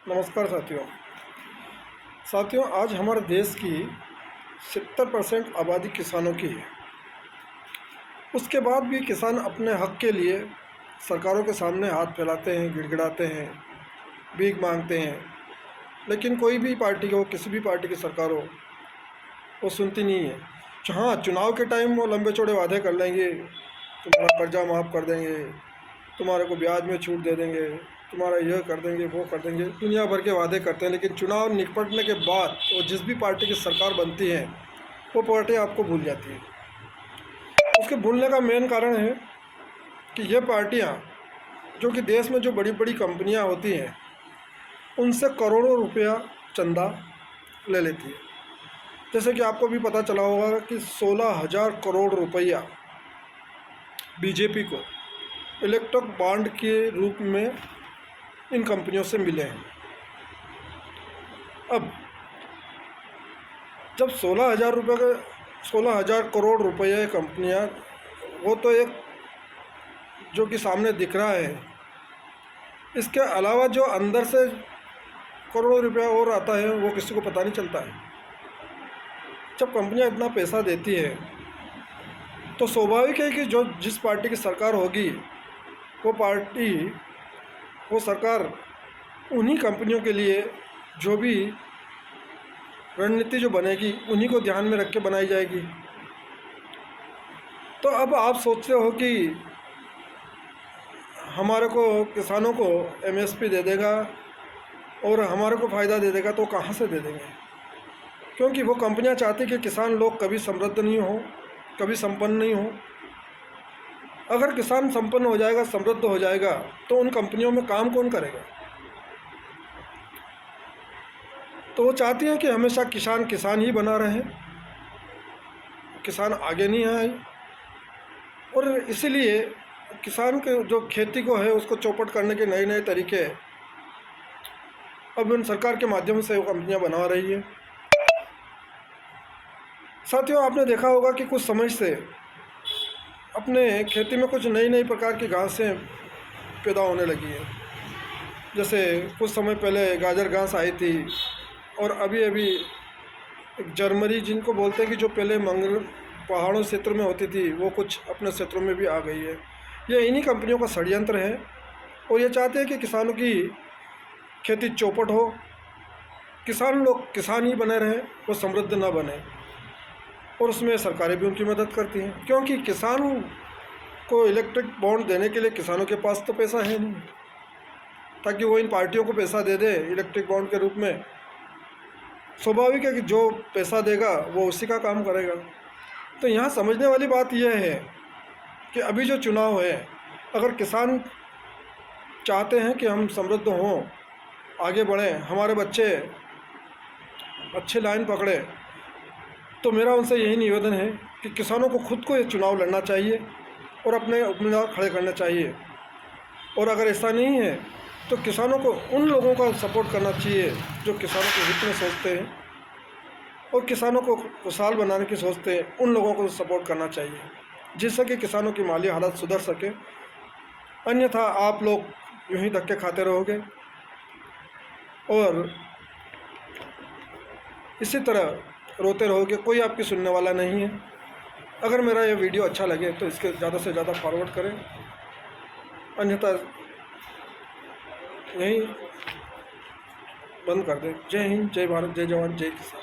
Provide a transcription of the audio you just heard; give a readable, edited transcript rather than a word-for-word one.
नमस्कार साथियों, आज हमारे देश की 70% आबादी किसानों की है। उसके बाद भी किसान अपने हक के लिए सरकारों के सामने हाथ फैलाते हैं, गिड़गिड़ाते हैं, भीख मांगते हैं, लेकिन कोई भी पार्टी हो, किसी भी पार्टी की सरकार हो, वो सुनती नहीं है। हाँ, चुनाव के टाइम वो लंबे चौड़े वादे कर लेंगे, तुम्हारा कर्जा माफ़ कर देंगे, तुम्हारे को ब्याज में छूट दे देंगे, तुम्हारा यह कर देंगे, वो कर देंगे, दुनिया भर के वादे करते हैं। लेकिन चुनाव निपटने के बाद वो जिस भी पार्टी की सरकार बनती है, वो पार्टी आपको भूल जाती है। उसके भूलने का मेन कारण है कि ये पार्टियां, जो कि देश में जो बड़ी बड़ी कंपनियां होती हैं, उनसे करोड़ों रुपया चंदा ले लेती है। जैसे कि आपको भी पता चला होगा कि 16,000 करोड़ रुपया बीजेपी को इलेक्ट्रिक बॉन्ड के रूप में इन कंपनियों से मिले हैं। अब जब 16,000 करोड़ रुपये कंपनियां, वो तो एक जो कि सामने दिख रहा है, इसके अलावा जो अंदर से करोड़ों रुपया और आता है वो किसी को पता नहीं चलता है। जब कंपनियां इतना पैसा देती है तो स्वाभाविक है कि जो जिस पार्टी की सरकार होगी, वो सरकार उन्हीं कंपनियों के लिए जो भी रणनीति जो बनेगी, उन्हीं को ध्यान में रख के बनाई जाएगी। तो अब आप सोचते हो कि हमारे को, किसानों को एमएसपी दे देगा और हमारे को फ़ायदा दे देगा, तो कहाँ से दे देंगे? क्योंकि वो कंपनियां चाहती कि किसान लोग कभी समृद्ध नहीं हो, कभी संपन्न नहीं हो। अगर किसान संपन्न हो जाएगा, समृद्ध हो जाएगा, तो उन कंपनियों में काम कौन करेगा? तो वो चाहती हैं कि हमेशा किसान ही बना रहे, किसान आगे नहीं आए। और इसीलिए किसान के जो खेती को है, उसको चौपट करने के नए नए तरीके अब इन सरकार के माध्यम से वो कंपनियां बना रही है। साथियों, आपने देखा होगा कि कुछ समय से अपने खेती में कुछ नई नई प्रकार की घासें पैदा होने लगी है। जैसे कुछ समय पहले गाजर घास आई थी, और अभी एक जर्मनी जिनको बोलते हैं, कि जो पहले मंगल पहाड़ों क्षेत्र में होती थी, वो कुछ अपने क्षेत्रों में भी आ गई है। ये इन्हीं कंपनियों का षड्यंत्र है, और ये चाहते हैं कि किसानों की खेती चौपट हो, किसान ही बने रहें, वो समृद्ध ना बने। और उसमें सरकारें भी उनकी मदद करती हैं, क्योंकि किसान को इलेक्ट्रिक बॉन्ड देने के लिए किसानों के पास तो पैसा है नहीं, ताकि वो इन पार्टियों को पैसा दे दे इलेक्ट्रिक बॉन्ड के रूप में। स्वाभाविक है कि जो पैसा देगा वो उसी का काम करेगा। तो यहाँ समझने वाली बात यह है कि अभी जो चुनाव है, अगर किसान चाहते हैं कि हम समृद्ध हों, आगे बढ़ें, हमारे बच्चे अच्छे लाइन पकड़े, तो मेरा उनसे यही निवेदन है कि किसानों को खुद को ये चुनाव लड़ना चाहिए और अपने उम्मीदवार खड़े करना चाहिए। और अगर ऐसा नहीं है तो किसानों को उन लोगों का सपोर्ट करना चाहिए जो किसानों के हित में सोचते हैं और किसानों को खुशहाल बनाने की सोचते हैं। उन लोगों को सपोर्ट करना चाहिए, जिससे कि किसानों की माली हालत सुधर सके। अन्यथा आप लोग यूं ही धक्के खाते रहोगे और इसी तरह रोते रहोगे, कोई आपकी सुनने वाला नहीं है। अगर मेरा ये वीडियो अच्छा लगे तो इसके ज़्यादा से ज़्यादा फॉरवर्ड करें, अन्यथा यहीं बंद कर दें। जय हिंद, जय भारत, जय जवान, जय किसान।